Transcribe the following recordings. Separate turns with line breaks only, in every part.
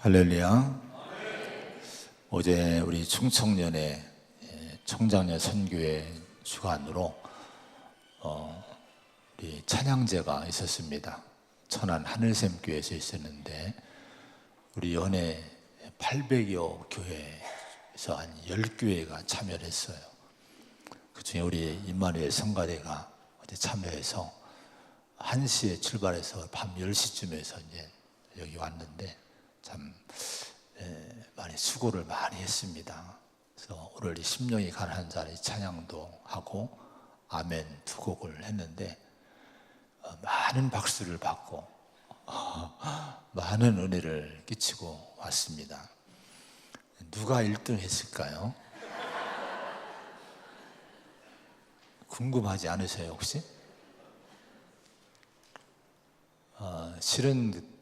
할렐루야. 어제 우리 충청년의 청장년 선교회 주관으로 우리 찬양제가 있었습니다. 천안 하늘샘교회에서 있었는데 우리 연에 800여 교회에서 한 10교회가 참여를 했어요. 그중에 우리 임마누엘 성가대가 어제 참여해서 1시에 출발해서 밤 10시쯤에서 이제 여기 왔는데 참 많이 수고를 많이 했습니다. 그래서 오늘 이 심령이 가난한 자리 찬양도 하고 아멘 두 곡을 했는데 많은 박수를 받고 많은 은혜를 끼치고 왔습니다. 누가 1등 했을까요? 궁금하지 않으세요 혹시? 실은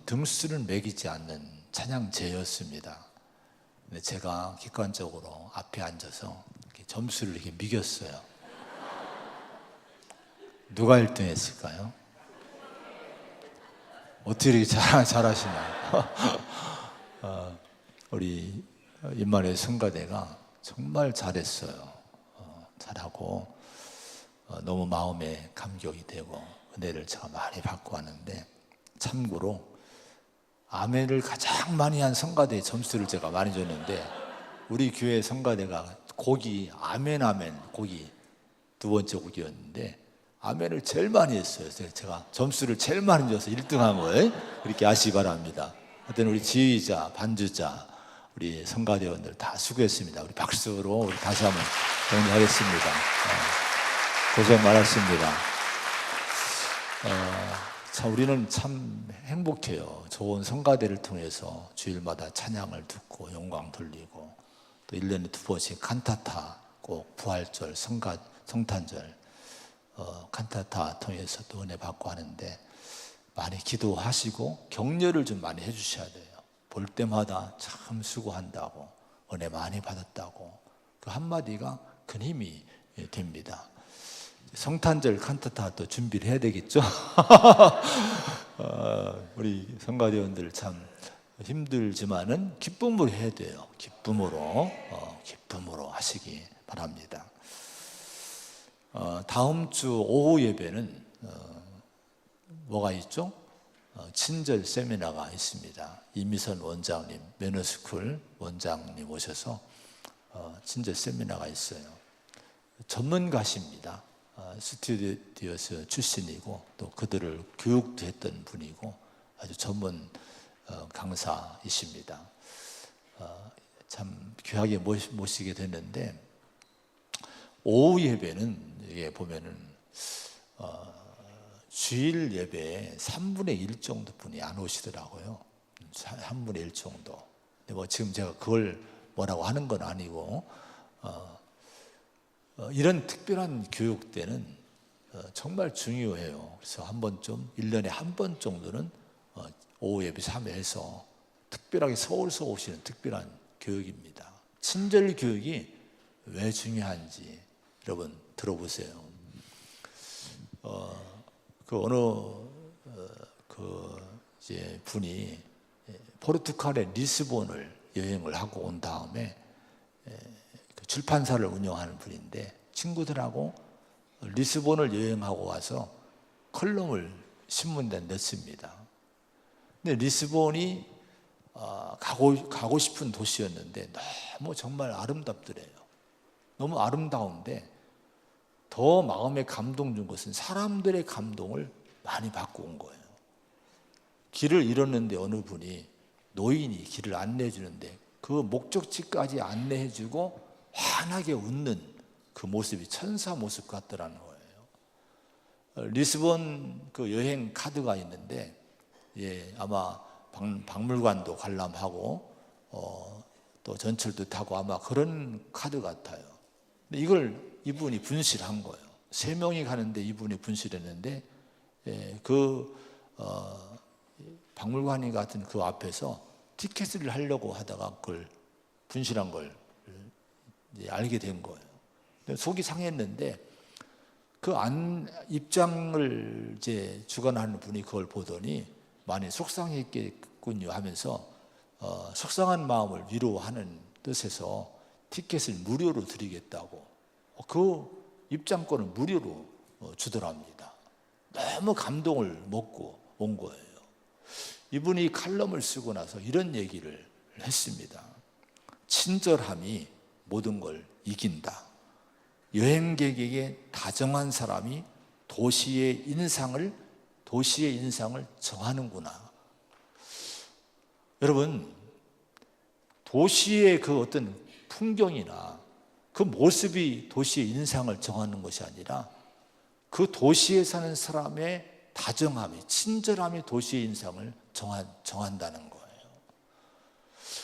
등수를 매기지 않는 찬양제였습니다. 근데 제가 객관적으로 앞에 앉아서 이렇게 점수를 이렇게 매겼어요. 누가 1등 했을까요? 어떻게 이렇게 잘하시나요? 우리 임마누엘 성가대가 정말 잘했어요. 잘하고 너무 마음에 감격이 되고 은혜를 제가 많이 받고 왔는데, 참고로 아멘을 가장 많이 한 성가대의 점수를 제가 많이 줬는데 우리 교회 성가대가 곡이 아멘 곡이 두 번째 곡이었는데 아멘을 제일 많이 했어요. 제가 점수를 제일 많이 줘서 1등한 거예요. 그렇게 아시기 바랍니다. 하여튼 우리 지휘자, 반주자, 우리 성가대원들 다 수고했습니다. 우리 박수로 우리 다시 한번 정리하겠습니다. 고생 많았습니다. 참 우리는 참 행복해요. 좋은 성가대를 통해서 주일마다 찬양을 듣고 영광 돌리고 또 1년에 2번씩 칸타타, 꼭 부활절, 성탄절 칸타타 통해서 또 은혜 받고 하는데 많이 기도하시고 격려를 좀 많이 해주셔야 돼요. 볼 때마다 참 수고한다고, 은혜 많이 받았다고, 그 한마디가 큰 힘이 됩니다. 성탄절 칸타타 또 준비를 해야 되겠죠? 우리 성가대원들 참 힘들지만은 기쁨으로 해야 돼요. 기쁨으로 하시기 바랍니다. 다음 주 오후 예배는 뭐가 있죠? 친절 세미나가 있습니다. 이미선 원장님, 매너스쿨 원장님 오셔서 친절 세미나가 있어요. 전문가십니다. 스튜디오스 출신이고 또 그들을 교육도 했던 분이고 아주 전문 강사이십니다. 참 귀하게 모시게 됐는데 오후 예배는 이게 보면은 주일 예배에 3분의 1 정도 분이 안 오시더라고요. 3분의 1 정도. 근데 뭐 지금 제가 그걸 뭐라고 하는 건 아니고 이런 특별한 교육 때는 정말 중요해요. 그래서 한 번쯤 1년에 한 번 정도는 오후 예배 참여해서 특별하게 서울서 오시는 특별한 교육입니다. 친절 교육이 왜 중요한지 여러분 들어보세요. 이제 분이 포르투갈의 리스본을 여행을 하고 온 다음에 출판사를 운영하는 분인데 친구들하고 리스본을 여행하고 와서 컬럼을 신문에 냈습니다. 근데 리스본이 가고 싶은 도시였는데 너무 정말 아름답더래요. 너무 아름다운데 더 마음에 감동 준 것은 사람들의 감동을 많이 받고 온 거예요. 길을 잃었는데 어느 분이 노인이 길을 안내해 주는데 그 목적지까지 안내해 주고 환하게 웃는 그 모습이 천사 모습 같더라는 거예요. 리스본 그 여행 카드가 있는데 아마 박물관도 관람하고 또 전철도 타고 아마 그런 카드 같아요. 근데 이걸 이분이 분실한 거예요. 3명이 가는데 이분이 분실했는데 박물관이 같은 그 앞에서 티켓을 하려고 하다가 그걸 분실한 걸 알게 된 거예요. 속이 상했는데 그 입장을 이제 주관하는 분이 그걸 보더니 많이 속상했겠군요 하면서 속상한 마음을 위로하는 뜻에서 티켓을 무료로 드리겠다고 그 입장권을 무료로 주더랍니다. 너무 감동을 먹고 온 거예요. 이분이 칼럼을 쓰고 나서 이런 얘기를 했습니다. 친절함이 모든 걸 이긴다. 여행객에게 다정한 사람이 도시의 인상을 정하는구나. 여러분, 도시의 그 어떤 풍경이나 그 모습이 도시의 인상을 정하는 것이 아니라 그 도시에 사는 사람의 다정함이, 친절함이 도시의 인상을 정한다는 거예요.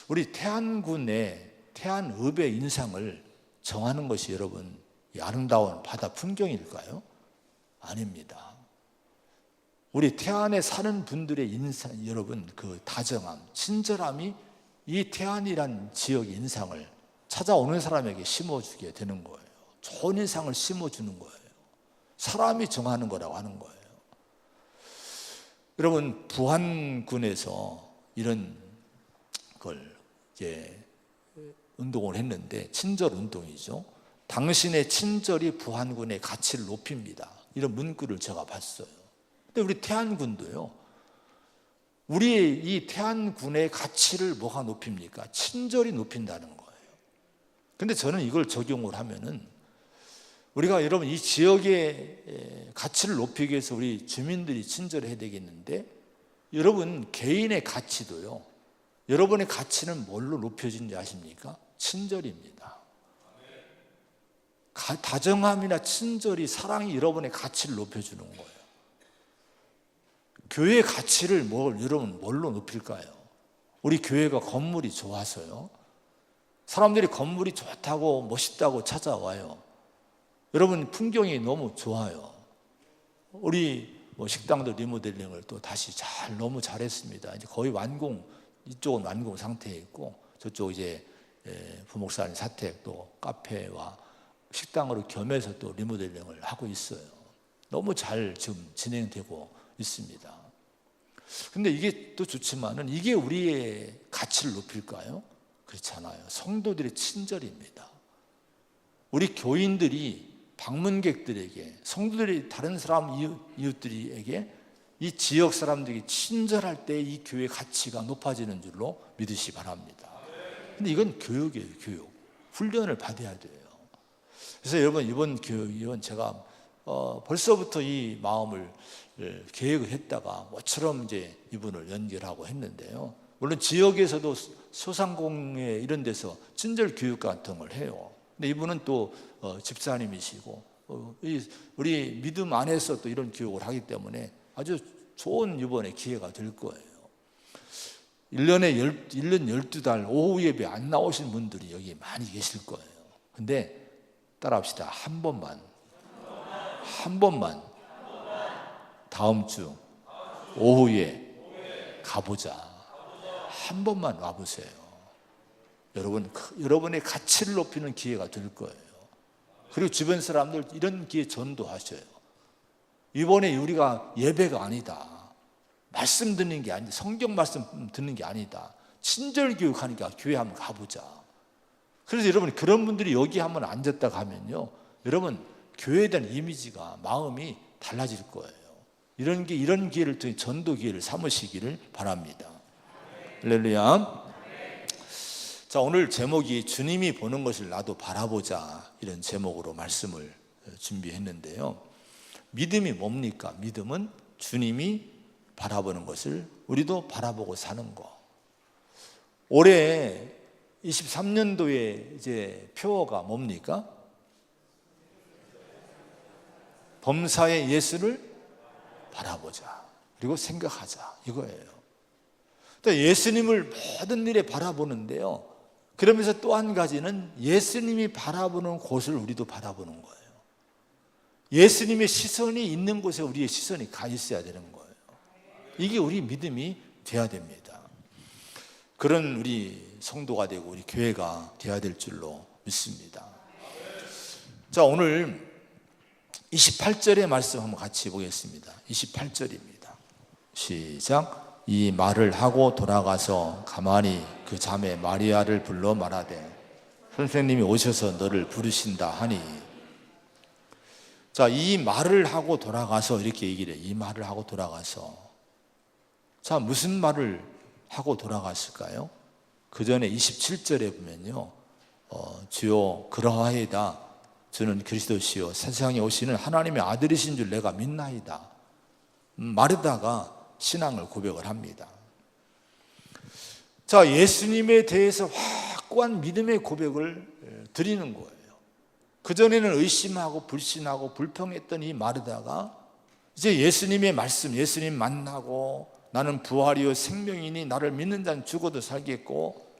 우리 태안군의 태안읍의 인상을 정하는 것이 여러분 이 아름다운 바다 풍경일까요? 아닙니다. 우리 태안에 사는 분들의 인상, 여러분 그 다정함, 친절함이 이 태안이란 지역의 인상을 찾아오는 사람에게 심어주게 되는 거예요. 좋은 인상을 심어주는 거예요. 사람이 정하는 거라고 하는 거예요. 여러분, 부안군에서 이런 걸 이제 운동을 했는데, 친절 운동이죠. 당신의 친절이 부안군의 가치를 높입니다. 이런 문구를 제가 봤어요. 근데 우리 태안군도요, 우리 이 태안군의 가치를 뭐가 높입니까? 친절이 높인다는 거예요. 근데 저는 이걸 적용을 하면은 우리가 여러분 이 지역의 가치를 높이기 위해서 우리 주민들이 친절해야 되겠는데, 여러분 개인의 가치도요, 여러분의 가치는 뭘로 높여진지 아십니까? 친절입니다. 다정함이나 친절이, 사랑이 여러분의 가치를 높여주는 거예요. 교회의 가치를 여러분 뭘로 높일까요? 우리 교회가 건물이 좋아서요, 사람들이 건물이 좋다고 멋있다고 찾아와요. 여러분 풍경이 너무 좋아요. 우리 식당도 리모델링을 또 다시 너무 잘했습니다. 이제 거의 완공, 이쪽은 완공 상태에 있고 저쪽 이제 부목사님 사택 또 카페와 식당으로 겸해서 또 리모델링을 하고 있어요. 너무 잘 지금 진행되고 있습니다. 근데 이게 또 좋지만은 이게 우리의 가치를 높일까요? 그렇잖아요. 성도들의 친절입니다. 우리 교인들이 방문객들에게, 성도들이 다른 사람 이웃들에게 이 지역 사람들이 친절할 때 이 교회의 가치가 높아지는 줄로 믿으시 바랍니다. 근데 이건 교육이에요. 교육. 훈련을 받아야 돼요. 그래서 여러분 이번 제가 벌써부터 이 마음을 계획을 했다가 모처럼 이제 이분을 연결하고 했는데요. 물론 지역에서도 소상공회 이런 데서 친절 교육 같은 걸 해요. 근데 이분은 또 집사님이시고 우리 믿음 안에서 또 이런 교육을 하기 때문에 아주 좋은 이번에 기회가 될 거예요. 1년 12달 오후 예배 안 나오신 분들이 여기 많이 계실 거예요. 근데 따라합시다. 한 번만 다음 주 오후에 가보자. 한 번만 와보세요. 여러분의 가치를 높이는 기회가 될 거예요. 그리고 주변 사람들 이런 기회 전도하셔요. 이번에 우리가 예배가 아니다, 말씀 듣는 게 아니다, 성경 말씀 듣는 게 아니다, 친절 교육하니까 교회 한번 가보자. 그래서 여러분 그런 분들이 여기 한번 앉았다 가면요, 여러분 교회에 대한 이미지가, 마음이 달라질 거예요. 이런 기회를 통해 전도 기회를 삼으시기를 바랍니다. 할렐루야. 자, 오늘 제목이 주님이 보는 것을 나도 바라보자, 이런 제목으로 말씀을 준비했는데요. 믿음이 뭡니까? 믿음은 주님이 바라보는 것을 우리도 바라보고 사는 거. 올해 23년도에 이제 표어가 뭡니까? 범사의 예수를 바라보자, 그리고 생각하자, 이거예요. 그러니까 예수님을 모든 일에 바라보는데요, 그러면서 또 한 가지는 예수님이 바라보는 곳을 우리도 바라보는 거예요. 예수님의 시선이 있는 곳에 우리의 시선이 가 있어야 되는 거예요. 이게 우리 믿음이 돼야 됩니다. 그런 우리 성도가 되고 우리 교회가 돼야 될 줄로 믿습니다. 자, 오늘 28절의 말씀 한번 같이 보겠습니다. 28절입니다. 시작. 이 말을 하고 돌아가서 가만히 그 자매 마리아를 불러 말하되 선생님이 오셔서 너를 부르신다 하니. 자, 이 말을 하고 돌아가서 이렇게 얘기를 해요. 이 말을 하고 돌아가서. 자, 무슨 말을 하고 돌아갔을까요? 그 전에 27절에 보면요, 주여 그러하이다. 저는 그리스도시요 세상에 오시는 하나님의 아들이신 줄 내가 믿나이다. 마르다가 신앙을 고백을 합니다. 자, 예수님에 대해서 확고한 믿음의 고백을 드리는 거예요. 그전에는 의심하고 불신하고 불평했던 이 마르다가 이제 예수님의 말씀, 예수님 만나고 나는 부활이요 생명이니 나를 믿는 자는 죽어도 살겠고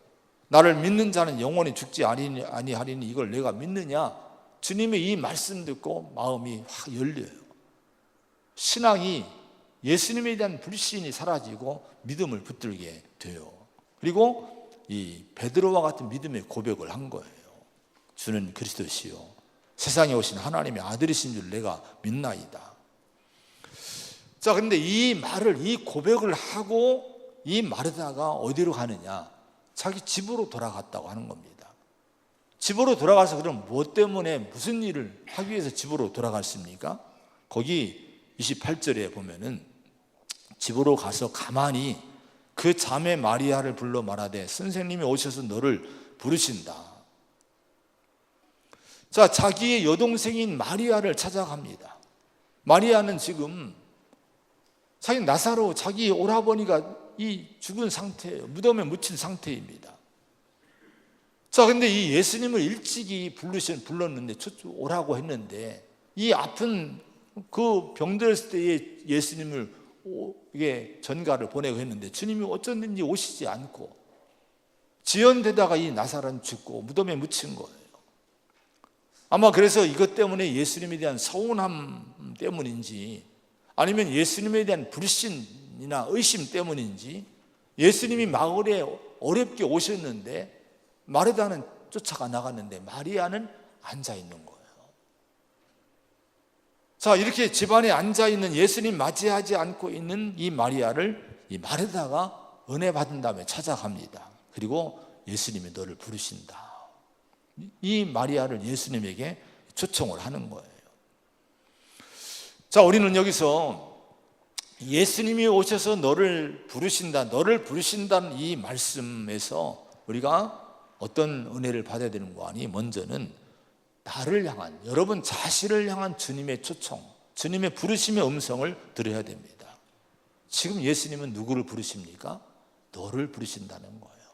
나를 믿는 자는 영원히 죽지 아니하리니 이걸 내가 믿느냐. 주님의 이 말씀 듣고 마음이 확 열려요. 신앙이 예수님에 대한 불신이 사라지고 믿음을 붙들게 돼요. 그리고 이 베드로와 같은 믿음의 고백을 한 거예요. 주는 그리스도시요 세상에 오신 하나님의 아들이신 줄 내가 믿나이다. 자, 그런데 이 말을, 이 고백을 하고 이 마르다가 어디로 가느냐? 자기 집으로 돌아갔다고 하는 겁니다. 집으로 돌아가서 그럼 무엇 때문에 무슨 일을 하기 위해서 집으로 돌아갔습니까? 거기 28절에 보면은 집으로 가서 가만히 그 자매 마리아를 불러 말하되 선생님이 오셔서 너를 부르신다. 자, 자기의 여동생인 마리아를 찾아갑니다. 마리아는 지금 자기 나사로 자기 오라버니가 이 죽은 상태예요. 무덤에 묻힌 상태입니다. 자, 근데 이 예수님을 일찍이 불렀는데 오라고 했는데 이 아픈 그 병들었을 때에 예수님을 이게 전가를 보내고 했는데 주님이 어쩐지 오시지 않고 지연되다가 이 나사로는 죽고 무덤에 묻힌 거예요. 아마 그래서 이것 때문에 예수님에 대한 서운함 때문인지 아니면 예수님에 대한 불신이나 의심 때문인지 예수님이 마을에 어렵게 오셨는데 마르다는 쫓아가 나갔는데 마리아는 앉아 있는 거예요. 자, 이렇게 집안에 앉아 있는 예수님 맞이하지 않고 있는 이 마리아를 이 마르다가 은혜 받은 다음에 찾아갑니다. 그리고 예수님이 너를 부르신다. 이 마리아를 예수님에게 초청을 하는 거예요. 자, 우리는 여기서 예수님이 오셔서 너를 부르신다, 너를 부르신다는 이 말씀에서 우리가 어떤 은혜를 받아야 되는 거 아니? 먼저는 나를 향한, 여러분 자신을 향한 주님의 초청, 주님의 부르심의 음성을 들어야 됩니다. 지금 예수님은 누구를 부르십니까? 너를 부르신다는 거예요.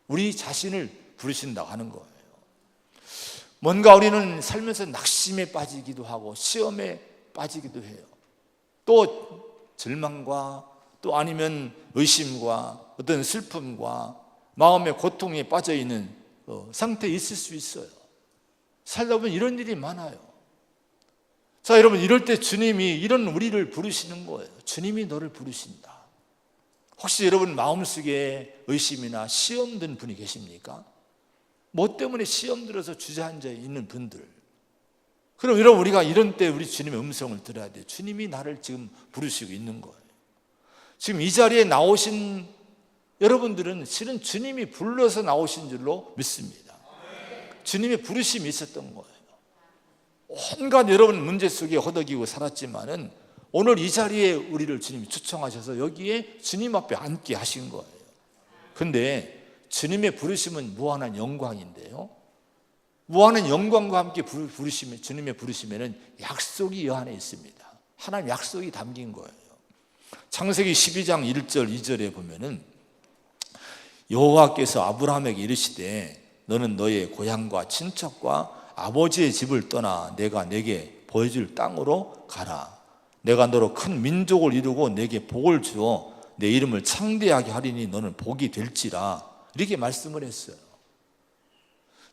우리 자신을 부르신다고 하는 거예요. 뭔가 우리는 살면서 낙심에 빠지기도 하고 시험에 빠지기도 해요. 또 절망과 또 아니면 의심과 어떤 슬픔과 마음의 고통에 빠져있는 상태에 있을 수 있어요. 살다 보면 이런 일이 많아요. 자, 여러분 이럴 때 주님이 이런 우리를 부르시는 거예요. 주님이 너를 부르신다. 혹시 여러분 마음속에 의심이나 시험 든 분이 계십니까? 뭐 때문에 시험 들어서 주저앉아 있는 분들, 그럼 여러분 우리가 이런 때 우리 주님의 음성을 들어야 돼요. 주님이 나를 지금 부르시고 있는 거예요. 지금 이 자리에 나오신 여러분들은 실은 주님이 불러서 나오신 줄로 믿습니다. 주님의 부르심이 있었던 거예요. 온갖 여러분 문제 속에 허덕이고 살았지만은 오늘 이 자리에 우리를 주님이 초청하셔서 여기에 주님 앞에 앉게 하신 거예요. 근데 주님의 부르심은 무한한 영광인데요, 무한한 영광과 함께 부르시면, 주님의 부르심에는 약속이 이 안에 있습니다. 하나님 약속이 담긴 거예요. 창세기 12장 1절 2절에 보면은 여호와께서 아브라함에게 이르시되 너는 너의 고향과 친척과 아버지의 집을 떠나 내가 내게 보여줄 땅으로 가라. 내가 너로 큰 민족을 이루고 내게 복을 주어 내 이름을 창대하게 하리니 너는 복이 될지라. 이렇게 말씀을 했어요.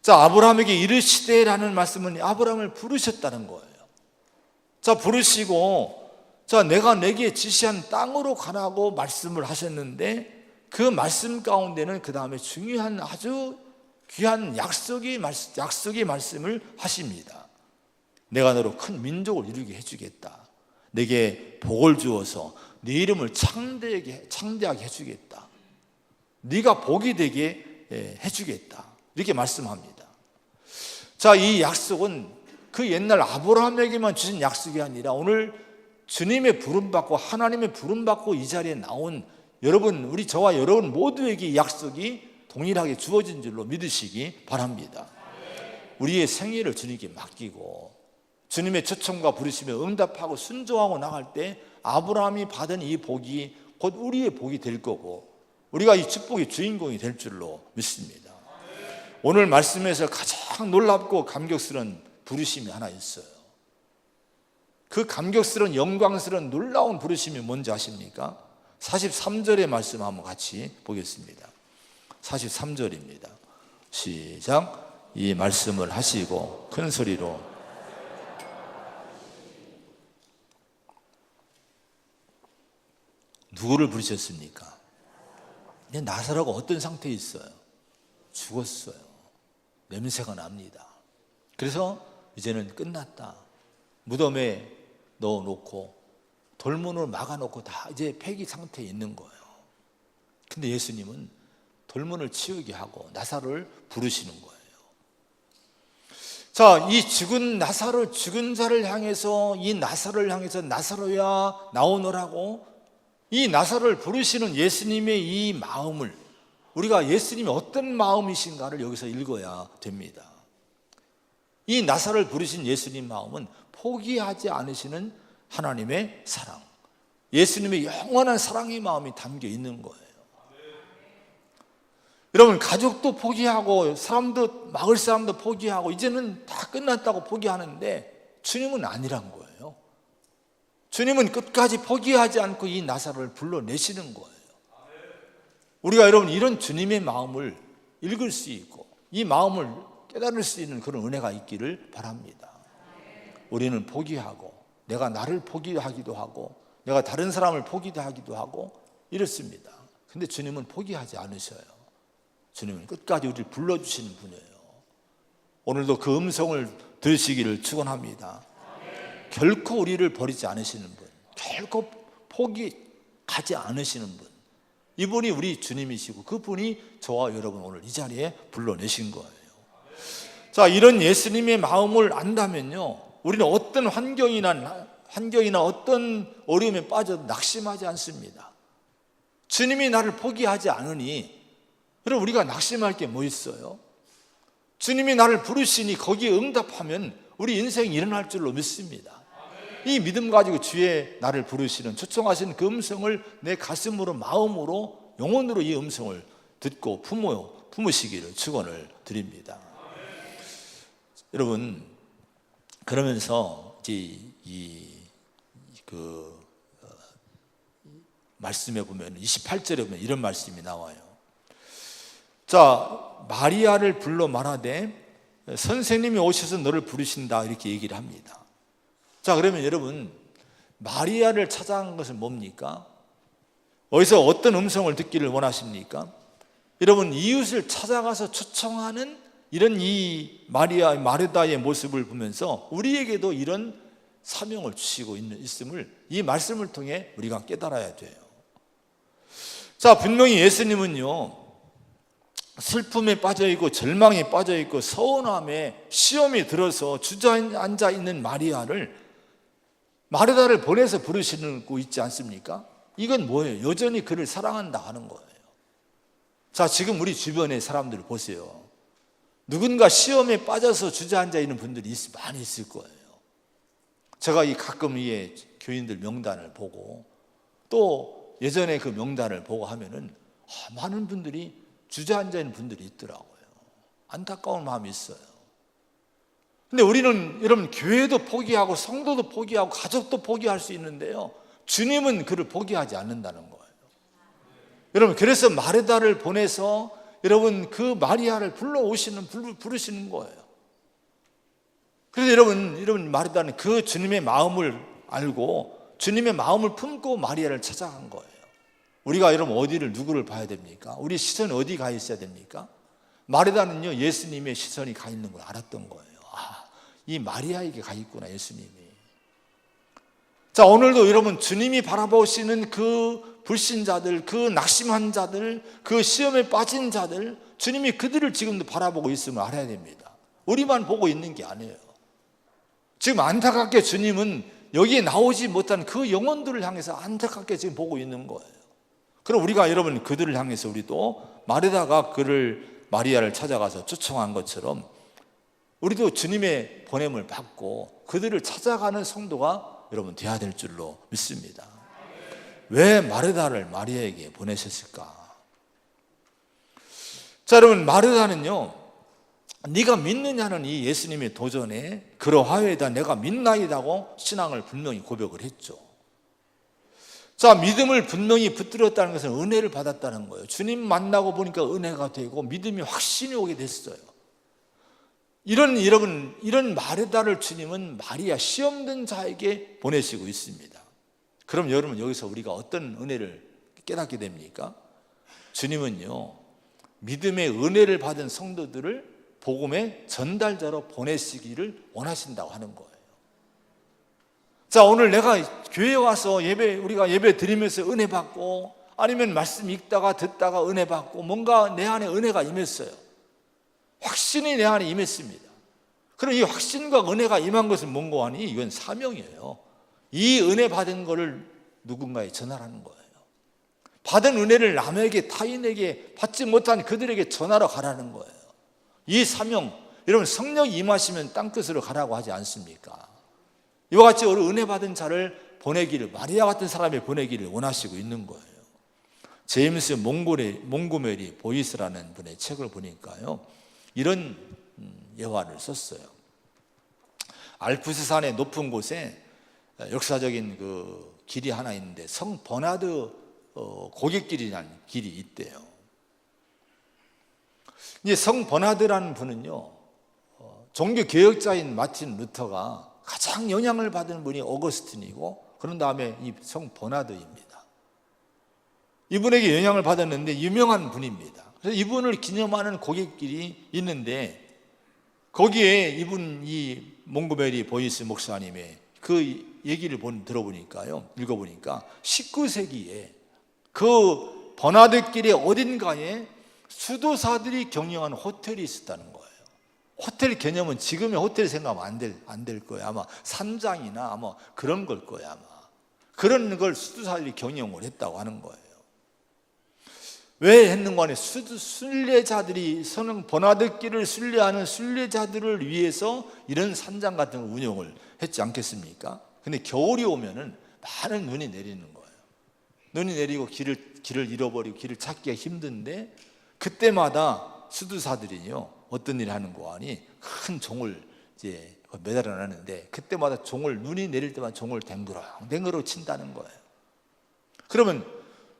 자, 아브라함에게 이르시되라는 말씀은 아브라함을 부르셨다는 거예요. 자, 부르시고 자, 내가 내게 지시한 땅으로 가라고 말씀을 하셨는데 그 말씀 가운데는 그 다음에 중요한 아주 귀한 약속의 말씀을 하십니다. 내가 너로 큰 민족을 이루게 해주겠다. 내게 복을 주어서 네 이름을 창대하게 해주겠다. 네가 복이 되게 해주겠다. 이렇게 말씀합니다. 자, 이 약속은 그 옛날 아브라함에게만 주신 약속이 아니라 오늘 주님의 부름받고 하나님의 부름받고 이 자리에 나온 여러분, 우리 저와 여러분 모두에게 이 약속이 동일하게 주어진 줄로 믿으시기 바랍니다. 우리의 생애를 주님께 맡기고 주님의 초청과 부르심에 응답하고 순종하고 나갈 때 아브라함이 받은 이 복이 곧 우리의 복이 될 거고 우리가 이 축복의 주인공이 될 줄로 믿습니다. 오늘 말씀에서 가장 놀랍고 감격스러운 부르심이 하나 있어요. 그 감격스러운 영광스러운 놀라운 부르심이 뭔지 아십니까? 43절의 말씀 한번 같이 보겠습니다. 43절입니다. 시작. 이 말씀을 하시고 큰 소리로 누구를 부르셨습니까? 나사로가 어떤 상태에 있어요? 죽었어요. 냄새가 납니다. 그래서 이제는 끝났다. 무덤에 넣어놓고 돌문을 막아놓고 다 이제 폐기 상태에 있는 거예요. 근데 예수님은 돌문을 치우게 하고 나사로를 부르시는 거예요. 자, 이 죽은 나사로, 죽은 자를 향해서 이 나사로를 향해서 나사로야 나오너라고 이 나사로를 부르시는 예수님의 이 마음을 우리가 예수님이 어떤 마음이신가를 여기서 읽어야 됩니다. 이 나사로를 부르신 예수님 마음은 포기하지 않으시는 하나님의 사랑, 예수님의 영원한 사랑의 마음이 담겨 있는 거예요. 여러분, 가족도 포기하고 사람도 막을 사람도 포기하고 이제는 다 끝났다고 포기하는데 주님은 아니란 거예요. 주님은 끝까지 포기하지 않고 이 나사로를 불러내시는 거예요. 우리가 여러분 이런 주님의 마음을 읽을 수 있고 이 마음을 깨달을 수 있는 그런 은혜가 있기를 바랍니다. 우리는 포기하고 내가 나를 포기하기도 하고 내가 다른 사람을 포기하기도 하고 이렇습니다. 근데 주님은 포기하지 않으셔요. 주님은 끝까지 우리를 불러주시는 분이에요. 오늘도 그 음성을 들으시기를 축원합니다. 결코 우리를 버리지 않으시는 분, 결코 포기하지 않으시는 분, 이분이 우리 주님이시고 그분이 저와 여러분 오늘 이 자리에 불러내신 거예요. 자, 이런 예수님의 마음을 안다면요, 우리는 어떤 환경이나 어떤 어려움에 빠져도 낙심하지 않습니다. 주님이 나를 포기하지 않으니 여러분 우리가 낙심할 게 뭐 있어요? 주님이 나를 부르시니 거기에 응답하면 우리 인생이 일어날 줄로 믿습니다. 이 믿음 가지고 주의 나를 부르시는 초청하신 그 음성을 내 가슴으로 마음으로 영혼으로 이 음성을 듣고 품으시기를 축원을 드립니다. 여러분, 그러면서 이제 말씀에 보면 28절에 보면 이런 말씀이 나와요. 자, 마리아를 불러 말하되 선생님이 오셔서 너를 부르신다 이렇게 얘기를 합니다. 자, 그러면 여러분 마리아를 찾아간 것은 뭡니까? 어디서 어떤 음성을 듣기를 원하십니까? 여러분 이웃을 찾아가서 초청하는 이런 이 마르다의 모습을 보면서 우리에게도 이런 사명을 주시고 있음을 이 말씀을 통해 우리가 깨달아야 돼요. 자, 분명히 예수님은요 슬픔에 빠져있고 절망에 빠져있고 서운함에 시험이 들어서 주저앉아 있는 마르다를 보내서 부르시고 있지 않습니까? 이건 뭐예요? 여전히 그를 사랑한다 하는 거예요. 자, 지금 우리 주변의 사람들을 보세요. 누군가 시험에 빠져서 주저앉아 있는 분들이 많이 있을 거예요. 제가 가끔 이 교인들 명단을 보고 또 예전에 그 명단을 보고 하면은 많은 분들이 주저앉아 있는 분들이 있더라고요. 안타까운 마음이 있어요. 근데 우리는 여러분 교회도 포기하고 성도도 포기하고 가족도 포기할 수 있는데요, 주님은 그를 포기하지 않는다는 거예요. 여러분, 그래서 마르다를 보내서 여러분 그 마리아를 부르시는 거예요. 그래서 여러분 마르다는 그 주님의 마음을 알고 주님의 마음을 품고 마리아를 찾아간 거예요. 우리가 여러분 누구를 봐야 됩니까? 우리 시선이 어디 가 있어야 됩니까? 마르다는요 예수님의 시선이 가 있는 걸 알았던 거예요. 이 마리아에게 가 있구나 예수님이. 자, 오늘도 여러분 주님이 바라보시는 그 불신자들, 그 낙심한 자들, 그 시험에 빠진 자들, 주님이 그들을 지금도 바라보고 있음을 알아야 됩니다. 우리만 보고 있는 게 아니에요. 지금 안타깝게 주님은 여기에 나오지 못한 그 영혼들을 향해서 안타깝게 지금 보고 있는 거예요. 그럼 우리가 여러분 그들을 향해서 우리도 마르다가 마리아를 찾아가서 초청한 것처럼 우리도 주님의 보냄을 받고 그들을 찾아가는 성도가 여러분 돼야 될 줄로 믿습니다. 왜 마르다를 마리아에게 보내셨을까? 자, 여러분, 마르다는요, 네가 믿느냐는 이 예수님의 도전에 그러하여이다 내가 믿나이다고 신앙을 분명히 고백을 했죠. 자, 믿음을 분명히 붙들었다는 것은 은혜를 받았다는 거예요. 주님 만나고 보니까 은혜가 되고 믿음이 확신이 오게 됐어요. 이런 마르다를 주님은 마리아 시험된 자에게 보내시고 있습니다. 그럼 여러분, 여기서 우리가 어떤 은혜를 깨닫게 됩니까? 주님은요, 믿음의 은혜를 받은 성도들을 복음의 전달자로 보내시기를 원하신다고 하는 거예요. 자, 오늘 내가 교회에 와서 우리가 예배 드리면서 은혜 받고, 아니면 말씀 읽다가 듣다가 은혜 받고, 뭔가 내 안에 은혜가 임했어요. 확신이 내 안에 임했습니다. 그럼 이 확신과 은혜가 임한 것은 뭔고 하니 이건 사명이에요. 이 은혜 받은 거를 누군가에 전하라는 거예요. 받은 은혜를 남에게, 타인에게, 받지 못한 그들에게 전하러 가라는 거예요. 이 사명, 여러분 성령이 임하시면 땅끝으로 가라고 하지 않습니까? 이와 같이 은혜 받은 자를 보내기를, 마리아 같은 사람이 보내기를 원하시고 있는 거예요. 제임스 몽고메리 보이스라는 분의 책을 보니까요, 이런 예화를 썼어요. 알프스산의 높은 곳에 역사적인 그 길이 하나 있는데 성 버나드 고갯길이라는 길이 있대요. 이 성 버나드라는 분은요, 종교 개혁자인 마틴 루터가 가장 영향을 받은 분이 어거스틴이고, 그런 다음에 이 성 버나드입니다. 이분에게 영향을 받았는데 유명한 분입니다. 그래서 이분을 기념하는 고갯길이 있는데, 거기에 이 몽고메리 보이스 목사님의 그 얘기를 들어보니까요, 읽어보니까 19세기에 그 버나드길의 어딘가에 수도사들이 경영한 호텔이 있었다는 거예요. 호텔 개념은 지금의 호텔 생각하면 안 될 거예요. 아마 산장이나 아마 그런 걸 거예요. 아마 그런 걸 수도사들이 경영을 했다고 하는 거예요. 왜 했는가 하니 순례자들이 성 버나드길을 순례하는 순례자들을 위해서 이런 산장 같은 걸 운영을 했지 않겠습니까? 근데 겨울이 오면은 많은 눈이 내리는 거예요. 눈이 내리고 길을 잃어버리고 길을 찾기가 힘든데, 그때마다 수도사들이요 어떤 일을 하는 거 하니 큰 종을 이제 매달아 놨는데, 그때마다 눈이 내릴 때마다 종을 댕그러 친다는 거예요. 그러면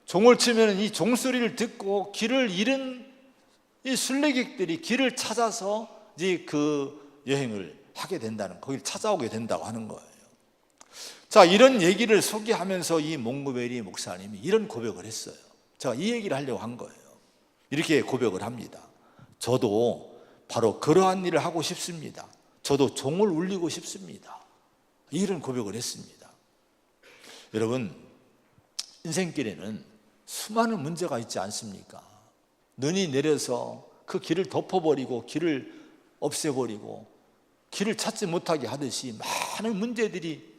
종을 치면 이 종소리를 듣고 길을 잃은 이 순례객들이 길을 찾아서 이제 그 여행을 하게 된다는, 거기를 찾아오게 된다고 하는 거예요. 자, 이런 얘기를 소개하면서 이 몽고메리 목사님이 이런 고백을 했어요. 제가 이 얘기를 하려고 한 거예요. 이렇게 고백을 합니다. 저도 바로 그러한 일을 하고 싶습니다. 저도 종을 울리고 싶습니다. 이런 고백을 했습니다. 여러분, 인생길에는 수많은 문제가 있지 않습니까? 눈이 내려서 그 길을 덮어버리고 길을 없애버리고 길을 찾지 못하게 하듯이 많은 문제들이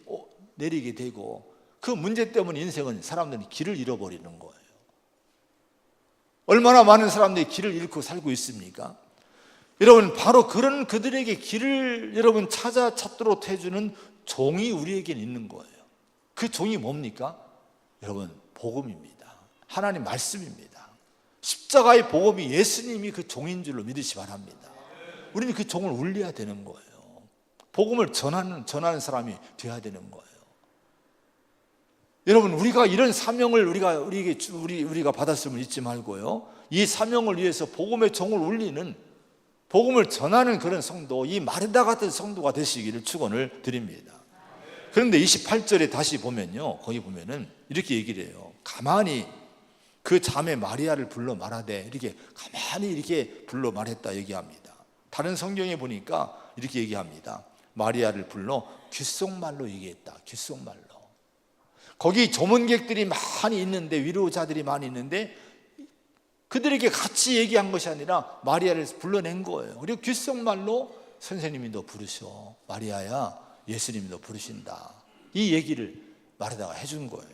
내리게 되고, 그 문제 때문에 인생은 사람들이 길을 잃어버리는 거예요. 얼마나 많은 사람들이 길을 잃고 살고 있습니까? 여러분, 바로 그런 그들에게 길을 여러분 찾도록 해주는 종이 우리에게는 있는 거예요. 그 종이 뭡니까? 여러분, 복음입니다. 하나님 말씀입니다. 십자가의 복음이 예수님이 그 종인 줄로 믿으시 바랍니다. 우리는 그 종을 울려야 되는 거예요. 복음을 전하는 사람이 되어야 되는 거예요. 여러분, 우리가 이런 사명을 우리가 받았음을 잊지 말고요, 이 사명을 위해서 복음의 종을 울리는, 복음을 전하는 그런 성도, 이 마르다 같은 성도가 되시기를 축원을 드립니다. 그런데 28절에 다시 보면요, 거기 보면은 이렇게 얘기를 해요. 가만히 그 자매 마리아를 불러 말하되, 이렇게 가만히 이렇게 불러 말했다 얘기합니다. 다른 성경에 보니까 이렇게 얘기합니다. 마리아를 불러 귓속말로 얘기했다. 귓속말로. 거기 조문객들이 많이 있는데, 위로자들이 많이 있는데 그들에게 같이 얘기한 것이 아니라 마리아를 불러낸 거예요. 그리고 귓속말로 선생님이 너 부르셔, 마리아야 예수님이 너 부르신다, 이 얘기를 마르다가 해준 거예요.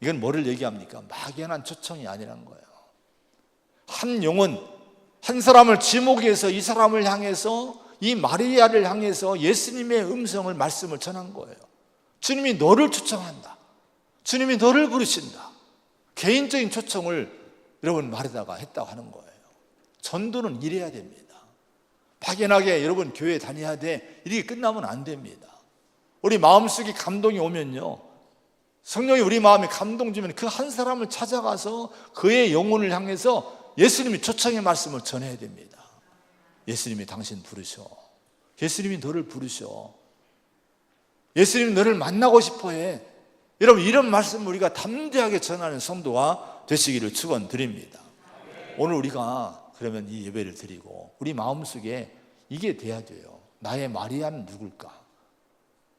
이건 뭐를 얘기합니까? 막연한 초청이 아니란 거예요. 한 영혼, 한 사람을 지목해서 이 사람을 향해서, 이 마리아를 향해서 예수님의 음성을, 말씀을 전한 거예요. 주님이 너를 초청한다, 주님이 너를 부르신다. 개인적인 초청을 여러분 마르다가 했다고 하는 거예요. 전도는 이래야 됩니다. 막연하게 여러분 교회 다녀야 돼, 이렇게 끝나면 안 됩니다. 우리 마음속에 감동이 오면요, 성령이 우리 마음에 감동 주면 그 한 사람을 찾아가서 그의 영혼을 향해서 예수님이 초청의 말씀을 전해야 됩니다. 예수님이 당신 부르셔, 예수님이 너를 부르셔, 예수님이 너를 만나고 싶어해. 여러분, 이런 말씀을 우리가 담대하게 전하는 성도가 되시기를 축원드립니다. 오늘 우리가 그러면 이 예배를 드리고 우리 마음속에 이게 돼야 돼요. 나의 마리아는 누굴까?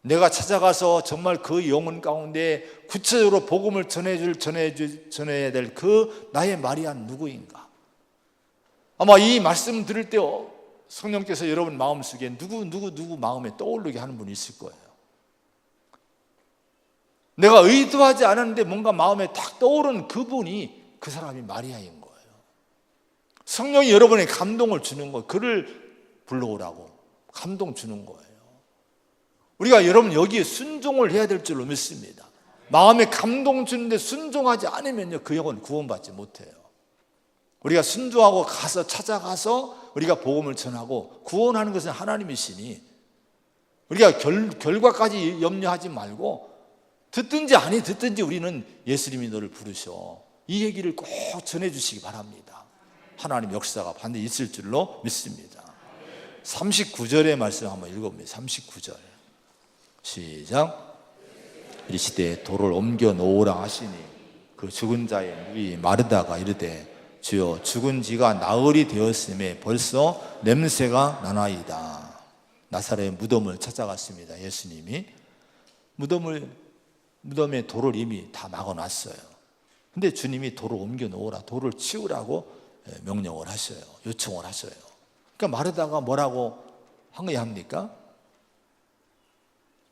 내가 찾아가서 정말 그 영혼 가운데 구체적으로 복음을 전해야 될 그 나의 마리아는 누구인가? 아마 이 말씀 들을 때 성령께서 여러분 마음속에 누구 마음에 떠오르게 하는 분이 있을 거예요. 내가 의도하지 않았는데 뭔가 마음에 탁 떠오른 그분이, 그 사람이 마리아인 거예요. 성령이 여러분의 감동을 주는 거예요. 그를 불러오라고 감동 주는 거예요. 우리가 여러분 여기에 순종을 해야 될 줄로 믿습니다. 마음에 감동 주는데 순종하지 않으면요, 그 영혼 구원받지 못해요. 우리가 순종하고 가서, 찾아가서 우리가 복음을 전하고 구원하는 것은 하나님이시니 우리가 결과까지 염려하지 말고 듣든지 아니 듣든지 우리는 예수님이 너를 부르셔, 이 얘기를 꼭 전해주시기 바랍니다. 하나님 역사가 반드시 있을 줄로 믿습니다. 39절의 말씀 한번 읽어봅니다. 39절 시작. 이르시되 돌을 옮겨 놓으라 하시니 그 죽은 자의 누이 마르다가 이르되 주여 죽은 지가 나흘이 되었음에 벌써 냄새가 나나이다. 나사렛의 무덤을 찾아갔습니다. 예수님이 무덤에 돌을 이미 다 막아놨어요. 근데 주님이 돌을 옮겨 놓으라, 돌을 치우라고 명령을 하셔요. 요청을 하셔요. 그러니까 마르다가 뭐라고 합니까?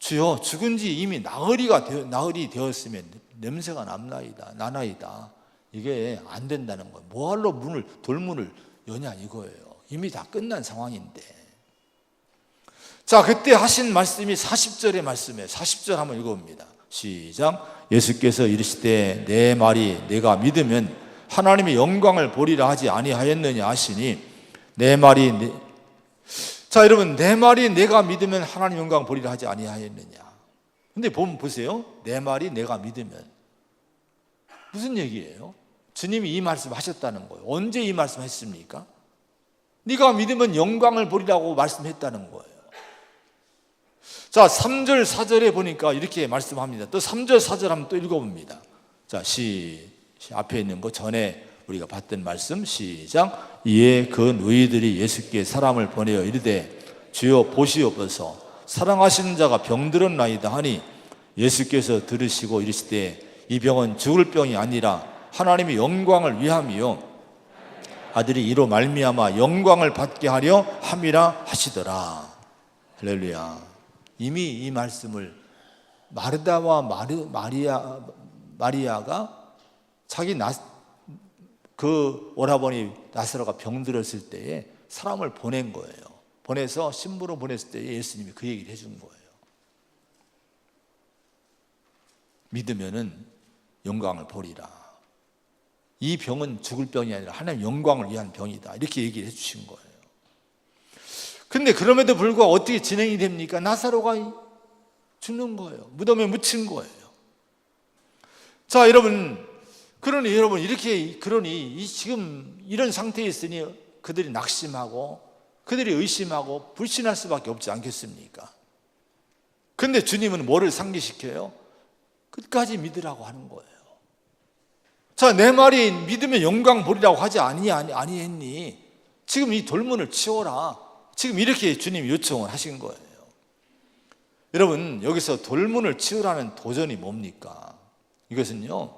주여 죽은 지 이미 나흘이 되었으면 냄새가 나나이다. 이게 안 된다는 거예요. 뭐하러 돌문을 여냐 이거예요. 이미 다 끝난 상황인데. 자, 그때 하신 말씀이 40절의 말씀이에요. 40절 한번 읽어봅니다. 시작. 예수께서 이르시되 내 말이 내가 믿으면 하나님의 영광을 보리라 하지 아니하였느냐 하시니 내 말이 자, 여러분, 내 말이 내가 믿으면 하나님 영광 보리라 하지 아니하였느냐. 근데 보세요. 내 말이 내가 믿으면 무슨 얘기예요? 주님이 이 말씀 하셨다는 거예요. 언제 이 말씀 했습니까? 네가 믿으면 영광을 보리라고 말씀했다는 거예요. 자, 3절 4절에 보니까 이렇게 말씀합니다. 또 3절 4절 한번 또 읽어봅니다. 자, 앞에 있는 거 전에 우리가 봤던 말씀 시작. 이에 그 누이들이 예수께 사람을 보내어 이르되 주여 보시옵소서 사랑하시는 자가 병들었나이다 하니 예수께서 들으시고 이르시되 이 병은 죽을 병이 아니라 하나님의 영광을 위함이요 아들이 이로 말미암아 영광을 받게 하려 함이라 하시더라. 할렐루야. 이미 이 말씀을 마르다와 마리아가 자기 그 오라버니 나사로가 병들었을 때에 사람을 보낸 거예요. 보내서 신부로 보냈을 때 예수님이 그 얘기를 해준 거예요. 믿으면은 영광을 보리라. 이 병은 죽을 병이 아니라 하나님 영광을 위한 병이다. 이렇게 얘기를 해주신 거예요. 근데 그럼에도 불구하고 어떻게 진행이 됩니까? 나사로가 죽는 거예요. 무덤에 묻힌 거예요. 자, 여러분, 그러니 지금 이런 상태에 있으니 그들이 낙심하고 그들이 의심하고 불신할 수밖에 없지 않겠습니까? 근데 주님은 뭐를 상기시켜요? 끝까지 믿으라고 하는 거예요. 자, 내 말이 믿으면 영광 보리라고 하지 아니했니? 지금 이 돌문을 치워라. 지금 이렇게 주님이 요청을 하신 거예요. 여러분, 여기서 돌문을 치우라는 도전이 뭡니까? 이것은요,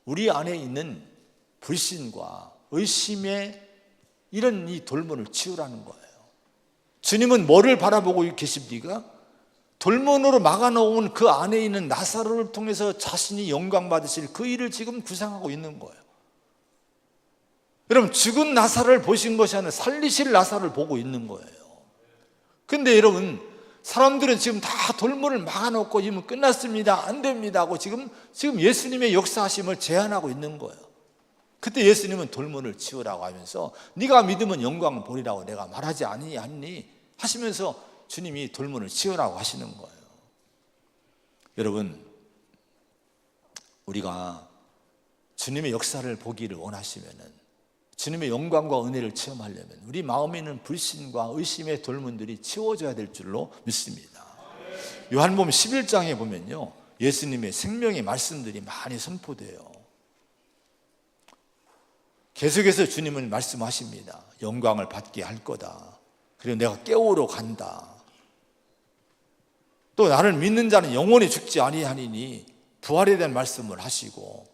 우리 안에 있는 불신과 의심의 이런 이 돌문을 치우라는 거예요. 주님은 뭐를 바라보고 계십니까? 돌문으로 막아놓은 그 안에 있는 나사로를 통해서 자신이 영광 받으실 그 일을 지금 구상하고 있는 거예요. 여러분, 죽은 나사로를 보신 것이 아니라 살리실 나사로를 보고 있는 거예요. 근데 여러분, 사람들은 지금 다 돌문을 막아놓고 이미 끝났습니다, 안 됩니다 하고 지금 예수님의 역사하심을 제한하고 있는 거예요. 그때 예수님은 돌문을 치우라고 하면서 네가 믿으면 영광을 보리라고 내가 말하지 않니 하시면서 주님이 돌문을 치우라고 하시는 거예요. 여러분, 우리가 주님의 역사를 보기를 원하시면은, 주님의 영광과 은혜를 체험하려면 우리 마음에 있는 불신과 의심의 돌문들이 치워져야 될 줄로 믿습니다. 요한복음 11장에 보면요, 예수님의 생명의 말씀들이 많이 선포돼요. 계속해서 주님은 말씀하십니다. 영광을 받게 할 거다. 그리고 내가 깨우러 간다. 또 나를 믿는 자는 영원히 죽지 아니하니니 부활에 대한 말씀을 하시고,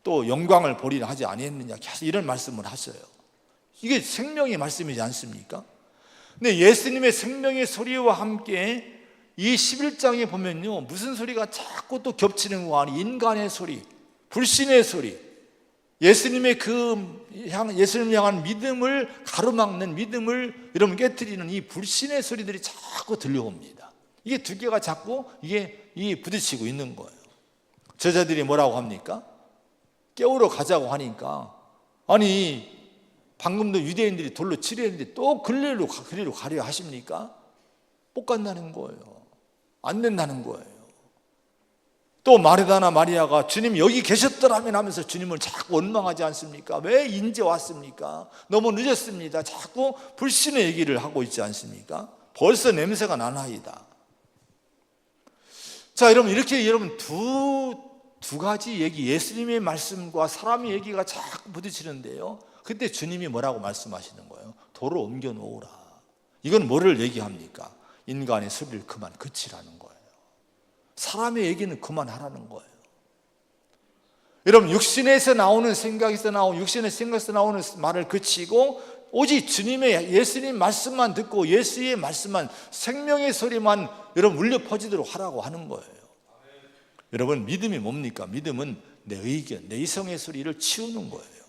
또 영광을 보리라 하지 아니했느냐, 계속 이런 말씀을 하셔요. 이게 생명의 말씀이지 않습니까? 근데 예수님의 생명의 소리와 함께 이 11장에 보면요, 무슨 소리가 자꾸 또 겹치는 거 아니, 인간의 소리, 불신의 소리, 예수님의 예수님을 향한 믿음을 가로막는, 믿음을 여러분 깨트리는 이 불신의 소리들이 자꾸 들려옵니다. 이게 두 개가 자꾸 이게 부딪히고 있는 거예요. 저자들이 뭐라고 합니까? 깨우러 가자고 하니까, 아니 방금도 유대인들이 돌로 치려했는데 또 그리로 가려 하십니까? 못 간다는 거예요. 안 된다는 거예요. 또 마르다나 마리아가 주님 여기 계셨더라면 하면서 주님을 자꾸 원망하지 않습니까? 왜 인제 왔습니까? 너무 늦었습니다. 자꾸 불신의 얘기를 하고 있지 않습니까? 벌써 냄새가 나나이다. 자, 여러분, 이렇게 여러분 두 가지 얘기, 예수님의 말씀과 사람의 얘기가 자꾸 부딪히는데요, 그때 주님이 뭐라고 말씀하시는 거예요? 돌을 옮겨 놓으라. 이건 뭐를 얘기합니까? 인간의 소리를 그만 그치라는 거예요. 사람의 얘기는 그만하라는 거예요. 여러분, 육신에서 나오는 생각에서 나오는 말을 그치고 오직 주님의, 예수님 말씀만 듣고 예수의 말씀만, 생명의 소리만 여러분 울려 퍼지도록 하라고 하는 거예요. 여러분, 믿음이 뭡니까? 믿음은 내 의견, 내 이성의 소리를 치우는 거예요.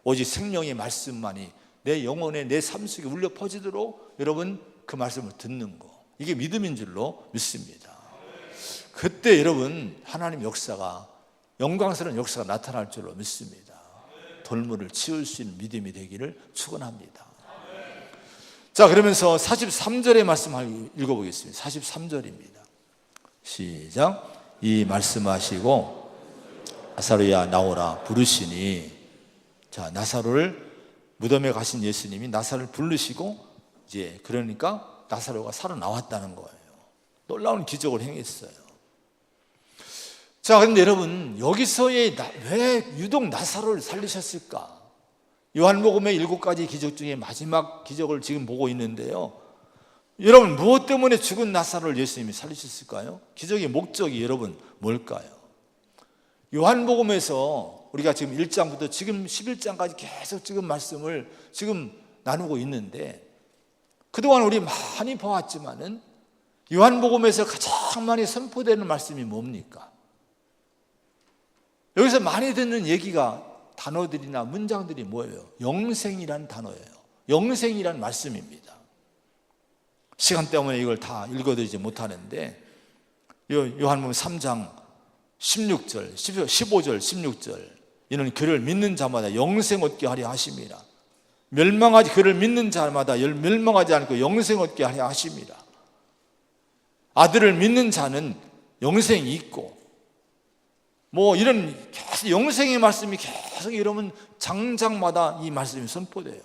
오직 생명의 말씀만이 내 영혼에, 내 삶 속에 울려 퍼지도록 여러분 그 말씀을 듣는 거, 이게 믿음인 줄로 믿습니다. 그때 여러분 하나님 역사가, 영광스러운 역사가 나타날 줄로 믿습니다. 돌문을 치울 수 있는 믿음이 되기를 축원합니다. 자, 그러면서 43절의 말씀을 읽어보겠습니다. 43절입니다. 시작. 이 말씀하시고 나사로야 나오라 부르시니, 자, 나사로를, 무덤에 가신 예수님이 나사로를 부르시고 이제 그러니까 나사로가 살아나왔다는 거예요. 놀라운 기적을 행했어요. 자, 그런데 여러분, 여기서의 왜 유독 나사로를 살리셨을까? 요한복음의 7가지 기적 중에 마지막 기적을 지금 보고 있는데요, 여러분, 무엇 때문에 죽은 나사로를 예수님이 살리셨을까요? 기적의 목적이 여러분 뭘까요? 요한복음에서 우리가 지금 1장부터 지금 11장까지 계속 지금 말씀을 지금 나누고 있는데, 그동안 우리 많이 봐왔지만은 요한복음에서 가장 많이 선포되는 말씀이 뭡니까? 여기서 많이 듣는 얘기가, 단어들이나 문장들이 뭐예요? 영생이라는 단어예요. 영생이라는 말씀입니다. 시간 때문에 이걸 다 읽어드리지 못하는데, 요한복음 3장 16절, 15절, 16절, 이는 그를 믿는 자마다 영생 얻게 하려 하심이라. 그를 믿는 자마다 멸망하지 않고 영생 얻게 하려 하심이라. 아들을 믿는 자는 영생이 있고, 뭐 이런 계속 영생의 말씀이 계속 이러면 장장마다 이 말씀이 선포돼요.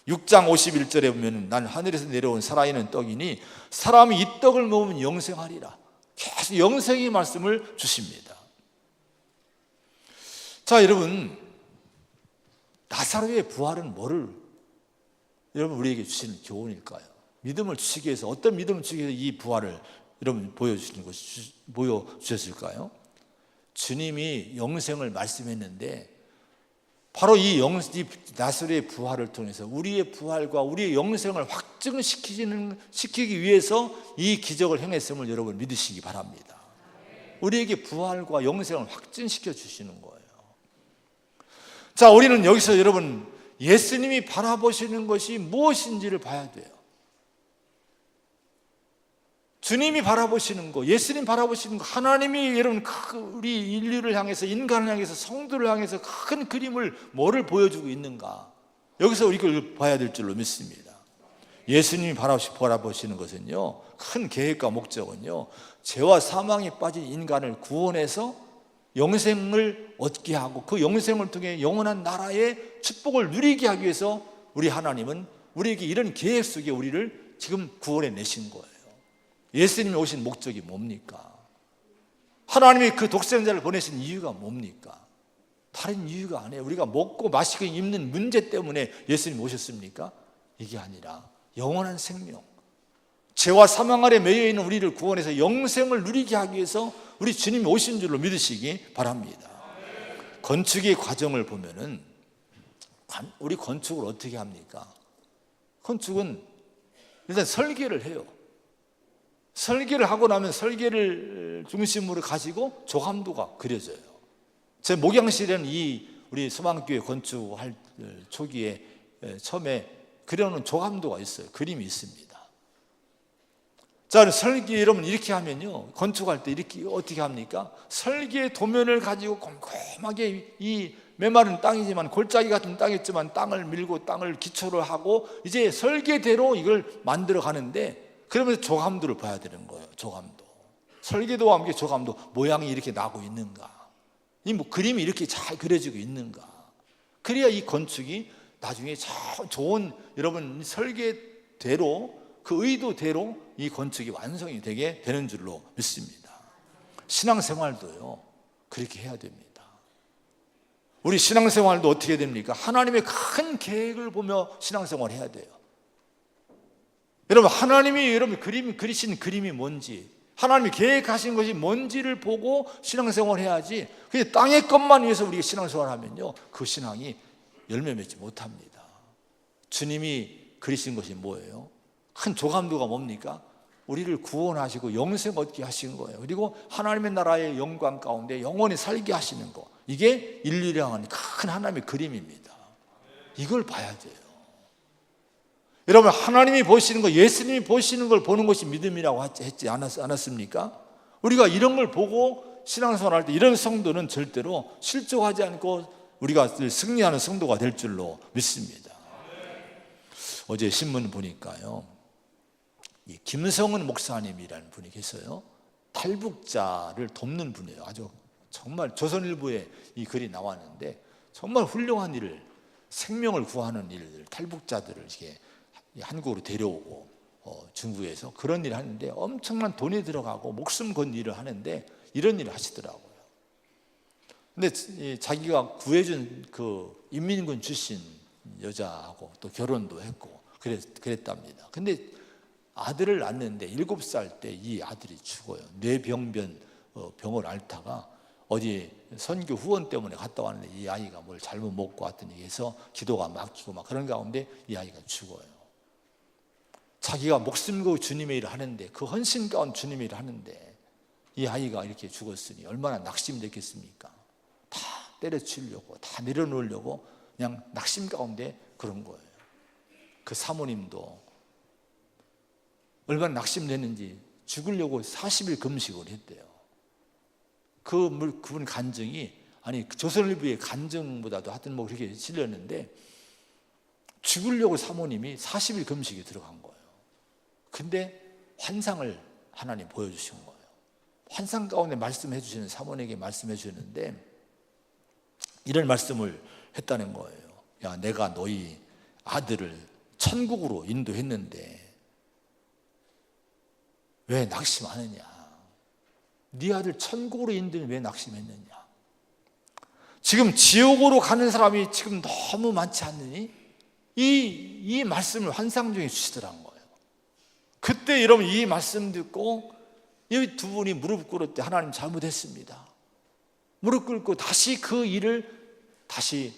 6장 51절에 보면 난 하늘에서 내려온 살아있는 떡이니 사람이 이 떡을 먹으면 영생하리라. 계속 영생의 말씀을 주십니다. 자, 여러분, 나사로의 부활은 뭐를 여러분 우리에게 주시는 교훈일까요? 믿음을 주시기 위해서, 어떤 믿음을 주시기 위해서 이 부활을 여러분 보여주셨을까요? 주님이 영생을 말씀했는데 바로 이 나사로의 부활을 통해서 우리의 부활과 우리의 영생을 확증시키기 위해서 이 기적을 행했음을 여러분 믿으시기 바랍니다. 우리에게 부활과 영생을 확증시켜 주시는 거예요. 자, 우리는 여기서 여러분 예수님이 바라보시는 것이 무엇인지를 봐야 돼요. 주님이 바라보시는 거, 예수님 바라보시는 거, 하나님이 여러분 우리 인류를 향해서, 인간을 향해서, 성도를 향해서 큰 그림을 뭐를 보여주고 있는가, 여기서 이걸 봐야 될 줄로 믿습니다. 예수님이 바라보시는 것은요, 큰 계획과 목적은요, 죄와 사망에 빠진 인간을 구원해서 영생을 얻게 하고 그 영생을 통해 영원한 나라의 축복을 누리게 하기 위해서 우리 하나님은 우리에게 이런 계획 속에 우리를 지금 구원해 내신 거예요. 예수님이 오신 목적이 뭡니까? 하나님이 그 독생자를 보내신 이유가 뭡니까? 다른 이유가 아니에요. 우리가 먹고 마시고 입는 문제 때문에 예수님이 오셨습니까? 이게 아니라 영원한 생명, 죄와 사망 아래 매여 있는 우리를 구원해서 영생을 누리게 하기 위해서 우리 주님이 오신 줄로 믿으시기 바랍니다. 건축의 과정을 보면은 우리 건축을 어떻게 합니까? 건축은 일단 설계를 해요. 설계를 하고 나면 설계를 중심으로 가지고 조감도가 그려져요. 제 목양실에는 우리 소망교회 건축할 초기에 처음에 그려놓은 조감도가 있어요. 그림이 있습니다. 자, 설계 여러분 이렇게 하면요, 건축할 때 이렇게 어떻게 합니까? 설계 도면을 가지고 꼼꼼하게 이 메마른 땅이지만, 골짜기 같은 땅이지만 땅을 밀고 땅을 기초로 하고 이제 설계대로 이걸 만들어 가는데, 그러면서 조감도를 봐야 되는 거예요. 조감도, 설계도와 함께 조감도, 모양이 이렇게 나고 있는가, 이 그림이 이렇게 잘 그려지고 있는가, 그래야 이 건축이 나중에 좋은 여러분 설계대로, 그 의도대로 이 건축이 완성이 되게 되는 줄로 믿습니다. 신앙생활도요 그렇게 해야 됩니다. 우리 신앙생활도 어떻게 됩니까? 하나님의 큰 계획을 보며 신앙생활 해야 돼요. 여러분, 하나님이 여러분 그리신 그림이 뭔지, 하나님이 계획하신 것이 뭔지를 보고 신앙생활 해야지, 그냥 땅의 것만 위해서 우리가 신앙생활 하면요, 그 신앙이 열매 맺지 못합니다. 주님이 그리신 것이 뭐예요? 큰 조감도가 뭡니까? 우리를 구원하시고 영생 얻게 하신 거예요. 그리고 하나님의 나라의 영광 가운데 영원히 살게 하시는 거, 이게 인류를 향한 큰 하나님의 그림입니다. 이걸 봐야 돼요. 여러분, 하나님이 보시는 거, 예수님이 보시는 걸 보는 것이 믿음이라고 했지 않았습니까? 우리가 이런 걸 보고 신앙생활 할 때 이런 성도는 절대로 실족하지 않고 우리가 승리하는 성도가 될 줄로 믿습니다. 어제 신문 보니까요, 이 김성은 목사님이라는 분이 계세요. 탈북자를 돕는 분이에요. 아주 정말 조선일보에 이 글이 나왔는데, 정말 훌륭한 일을, 생명을 구하는 일들, 탈북자들을 이렇게 한국으로 데려오고 중국에서 그런 일을 하는데 엄청난 돈이 들어가고 목숨 건 일을 하는데 이런 일을 하시더라고요. 근데 자기가 구해준 그 인민군 출신 여자하고 또 결혼도 했고 그랬답니다. 근데 아들을 낳는데 7살 때 이 아들이 죽어요. 뇌병변 병을 앓다가 어디 선교 후원 때문에 갔다 왔는데 이 아이가 뭘 잘못 먹고 왔더니 해서 기도가 막히고 막 그런 가운데 이 아이가 죽어요. 자기가 목숨 걸고 주님의 일을 하는데, 그 헌신 가운데 주님의 일을 하는데 이 아이가 이렇게 죽었으니 얼마나 낙심됐겠습니까? 다 때려치우려고, 다 내려놓으려고 그냥 낙심 가운데 그런 거예요. 그 사모님도 얼마나 낙심됐는지 죽으려고 40일 금식을 했대요. 그분 간증이, 아니 조선일보의 간증보다도 하여튼 뭐 그렇게 실렸는데, 죽으려고 사모님이 40일 금식에 들어간 거예요. 근데 환상을 하나님 보여주신 거예요. 환상 가운데 말씀해 주시는, 사모님에게 말씀해 주셨는데 이런 말씀을 했다는 거예요. 야, 내가 너희 아들을 천국으로 인도했는데 왜 낙심하느냐? 네 아들 천국으로 인도했는데 왜 낙심했느냐? 지금 지옥으로 가는 사람이 지금 너무 많지 않느니? 이 말씀을 환상 중에 주시더란 거예요. 그때 여러분 이 말씀 듣고 이 두 분이 무릎 꿇을 때 하나님 잘못했습니다. 무릎 꿇고 다시 그 일을 다시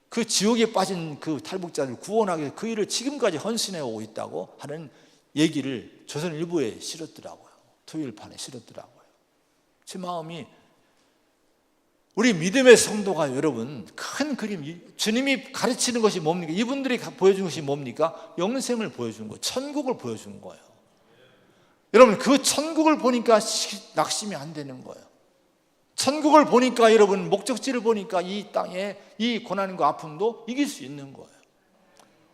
그 지옥에 빠진 그 탈북자를 구원하기 위해서 그 일을 지금까지 헌신해 오고 있다고 하는 얘기를 조선일보에 실었더라고요. 토요일판에 실었더라고요. 제 마음이, 우리 믿음의 성도가 여러분 큰 그림, 주님이 가르치는 것이 뭡니까? 이분들이 보여준 것이 뭡니까? 영생을 보여주는 거예요. 천국을 보여주는 거예요. 여러분 그 천국을 보니까 낙심이 안 되는 거예요. 천국을 보니까, 여러분 목적지를 보니까 이 땅에 이 고난과 아픔도 이길 수 있는 거예요.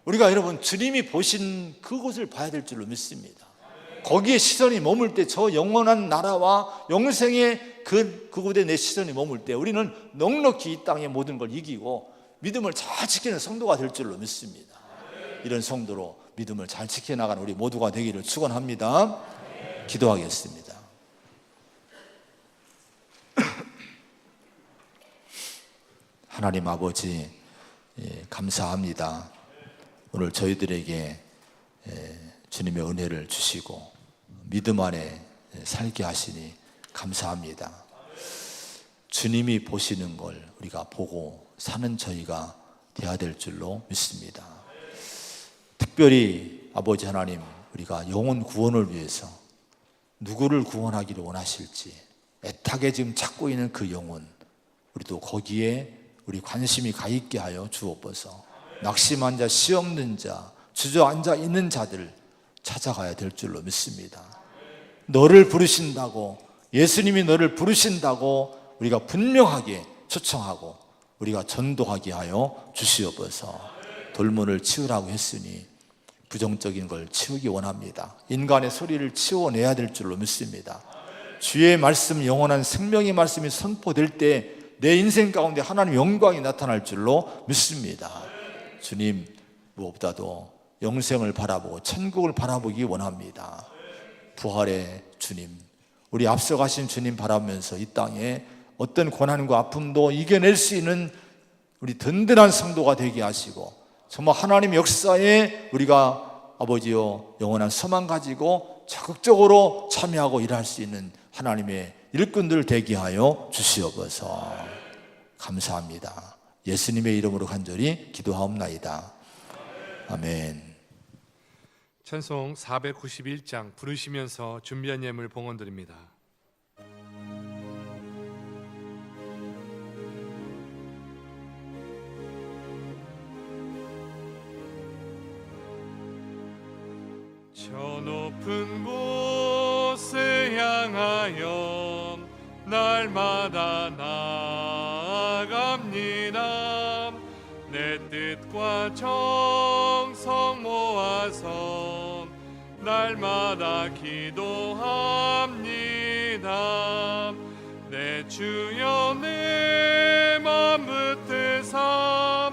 우리가 여러분 주님이 보신 그곳을 봐야 될 줄로 믿습니다. 거기에 시선이 머물 때, 저 영원한 나라와 영생의 그곳에 내 시선이 머물 때 우리는 넉넉히 이 땅의 모든 걸 이기고 믿음을 잘 지키는 성도가 될 줄로 믿습니다. 이런 성도로 믿음을 잘 지켜나가는 우리 모두가 되기를 축원합니다. 기도하겠습니다. 하나님 아버지, 감사합니다. 오늘 저희들에게 주님의 은혜를 주시고 믿음 안에 살게 하시니 감사합니다. 주님이 보시는 걸 우리가 보고 사는 저희가 되어야 될 줄로 믿습니다. 특별히 아버지 하나님, 우리가 영혼 구원을 위해서 누구를 구원하기를 원하실지 애타게 지금 찾고 있는 그 영혼, 우리도 거기에 우리 관심이 가 있게 하여 주옵소서. 낙심한 자, 씨 없는 자, 주저앉아 있는 자들 찾아가야 될 줄로 믿습니다. 너를 부르신다고, 예수님이 너를 부르신다고 우리가 분명하게 초청하고 우리가 전도하게 하여 주시옵소서. 돌문을 치우라고 했으니 부정적인 걸 치우기 원합니다. 인간의 소리를 치워내야 될 줄로 믿습니다. 주의 말씀, 영원한 생명의 말씀이 선포될 때 내 인생 가운데 하나님의 영광이 나타날 줄로 믿습니다. 주님, 무엇보다도 영생을 바라보고 천국을 바라보기 원합니다. 부활의 주님, 우리 앞서가신 주님 바라보면서 이 땅에 어떤 고난과 아픔도 이겨낼 수 있는 우리 든든한 성도가 되게 하시고, 정말 하나님의 역사에 우리가 아버지여 영원한 소망 가지고 적극적으로 참여하고 일할 수 있는 하나님의 일꾼들 되게 하여 주시옵소서. 감사합니다. 예수님의 이름으로 간절히 기도하옵나이다. 아멘.
찬송 491장 부르시면서 준비한 예물 봉헌드립니다. 저 높은 곳에 향하여 날마다 나아갑니다. 내 뜻과 정성 모아서 날마다 기도합니다. 내 주여, 내 맘 붙드사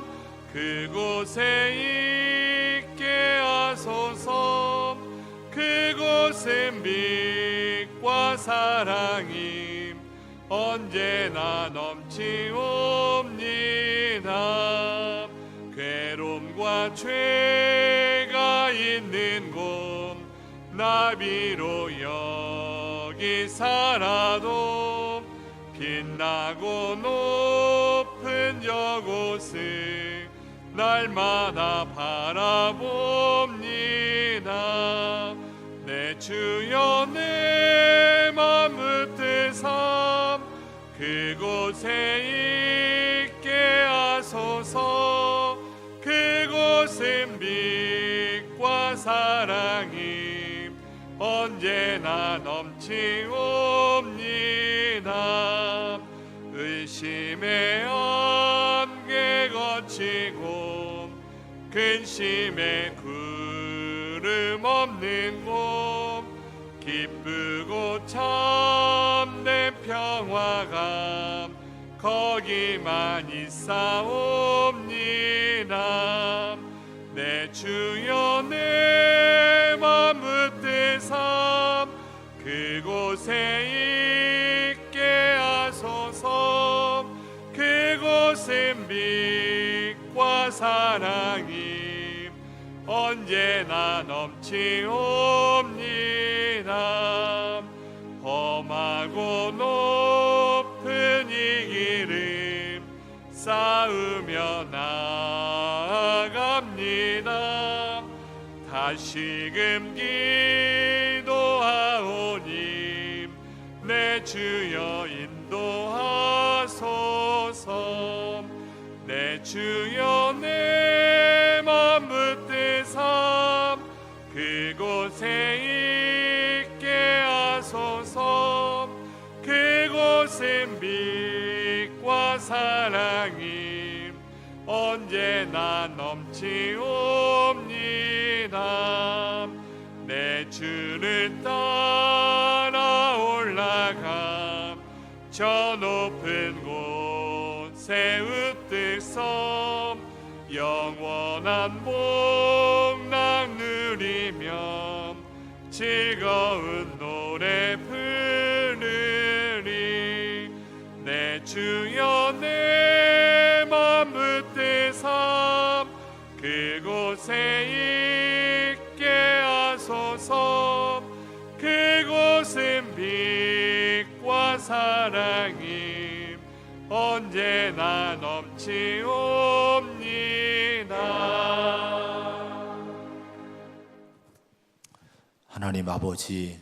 그곳에 있게 하소서. 그곳은 빛과 사랑이 언제나 넘치옵니다. 괴로움과 죄가 있는 곳 나비로 여기 살아도 빛나고 높은 저곳을 날마다 바라봅니다. 내 주여, 내 맘 붙드사 그곳에 있게 하소서. 그곳은 빛과 사랑이 언제나 넘치옵니다. 의심의 안개 거치고 근심의 구름 없는 곳, 기쁘고 참된 평화가 거기만 있사옵니다. 내 주여, 내 맘 붙드사 그곳에 있게 하소서. 그곳은 빛과 사랑이 언제나 넘치옵니다. 험하고 높은 이 길을 쌓으며 나아갑니다. 다시금 기도하오니 내 주여 인도하소서. 내 주여 내 맘 붙드사 그곳에 있게 하소서. 그곳은 빛과 사랑이 언제나 넘치옵니다. 내 주를 따라 올라가 저 높은 곳에 으뜰서 영원한 복락 누리며 즐거운 노래 부르리. 내 주여 내 맘 붙드사 그곳에 있게 하소서. 그곳은 빛과 사랑이 언제나 넘치옵니다.
하나님 아버지,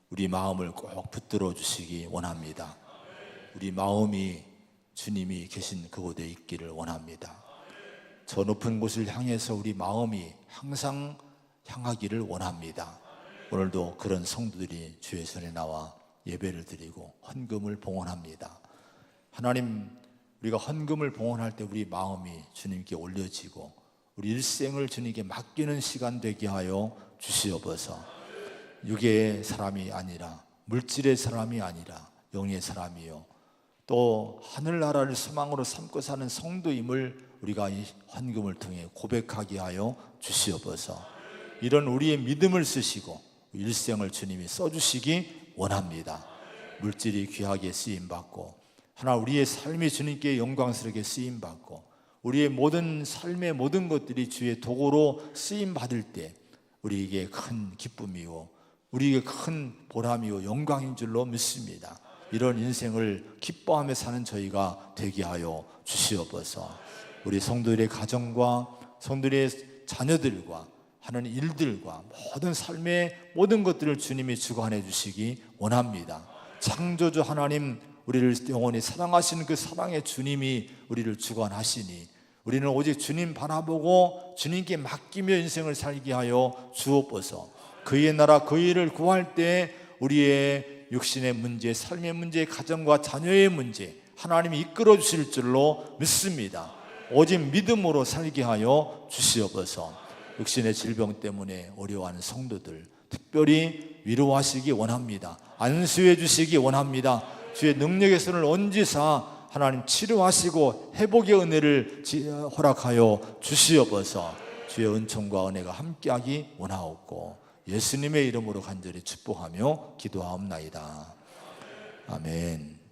우리 마음을 꼭 붙들어 주시기 원합니다. 우리 마음이 주님이 계신 그곳에 있기를 원합니다. 저 높은 곳을 향해서 우리 마음이 항상 향하기를 원합니다. 오늘도 그런 성도들이 주의 전에 나와 예배를 드리고 헌금을 봉헌합니다. 하나님, 우리가 헌금을 봉헌할 때 우리 마음이 주님께 올려지고 우리 일생을 주님께 맡기는 시간 되게 하여 주시옵소서. 육의 사람이 아니라 물질의 사람이 아니라 영의 사람이요 또 하늘나라를 소망으로 삼고 사는 성도임을 우리가 이 헌금을 통해 고백하게 하여 주시옵소서. 이런 우리의 믿음을 쓰시고 일생을 주님이 써주시기 원합니다. 물질이 귀하게 쓰임받고 하나 우리의 삶이 주님께 영광스럽게 쓰임받고 우리의 모든 삶의 모든 것들이 주의 도구로 쓰임받을 때 우리에게 큰 기쁨이요 우리에게 큰 보람이요 영광인 줄로 믿습니다. 이런 인생을 기뻐하며 사는 저희가 되게 하여 주시옵소서. 우리 성도들의 가정과 성도들의 자녀들과 하는 일들과 모든 삶의 모든 것들을 주님이 주관해 주시기 원합니다. 창조주 하나님, 우리를 영원히 사랑하시는 그 사랑의 주님이 우리를 주관하시니 우리는 오직 주님 바라보고 주님께 맡기며 인생을 살게 하여 주옵소서. 그의 나라 그 일을 구할 때 우리의 육신의 문제, 삶의 문제, 가정과 자녀의 문제 하나님이 이끌어 주실 줄로 믿습니다. 오직 믿음으로 살게 하여 주시옵소서. 육신의 질병 때문에 어려워하는 성도들 특별히 위로하시기 원합니다. 안수해 주시기 원합니다. 주의 능력의 손을 얹으사 하나님 치료하시고 회복의 은혜를 허락하여 주시옵소서. 주의 은총과 은혜가 함께하기 원하옵고 예수님의 이름으로 간절히 축복하며 기도하옵나이다. 아멘.